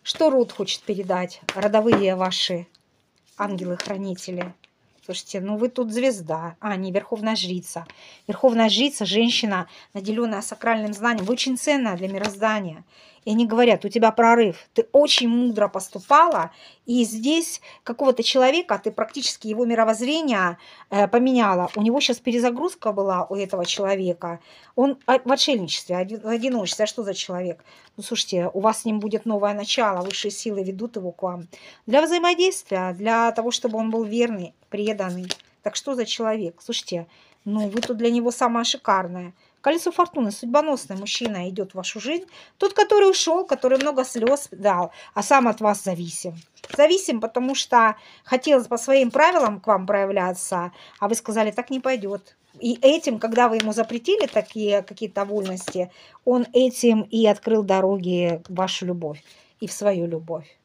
Что род хочет передать? Родовые ваши ангелы-хранители. Слушайте, ну вы тут звезда, не верховная жрица. Верховная жрица, женщина, наделенная сакральным знанием, очень ценная для мироздания. И они говорят, у тебя прорыв, ты очень мудро поступала, и здесь какого-то человека, ты практически его мировоззрение поменяла. У него сейчас перезагрузка была у этого человека. Он в отшельничестве, в одиночестве. А что за человек? Ну, слушайте, у вас с ним будет новое начало, высшие силы ведут его к вам. Для взаимодействия, для того, чтобы он был верный, преданный. Так что за человек? Слушайте, ну вы тут для него самая шикарная. Колесо фортуны, судьбоносный мужчина идет в вашу жизнь. Тот, который ушел, который много слез дал, а сам от вас зависим. Зависим, потому что хотелось по своим правилам к вам проявляться, а вы сказали, так не пойдет. И этим, когда вы ему запретили такие какие-то вольности, он этим и открыл дороги в вашу любовь и в свою любовь.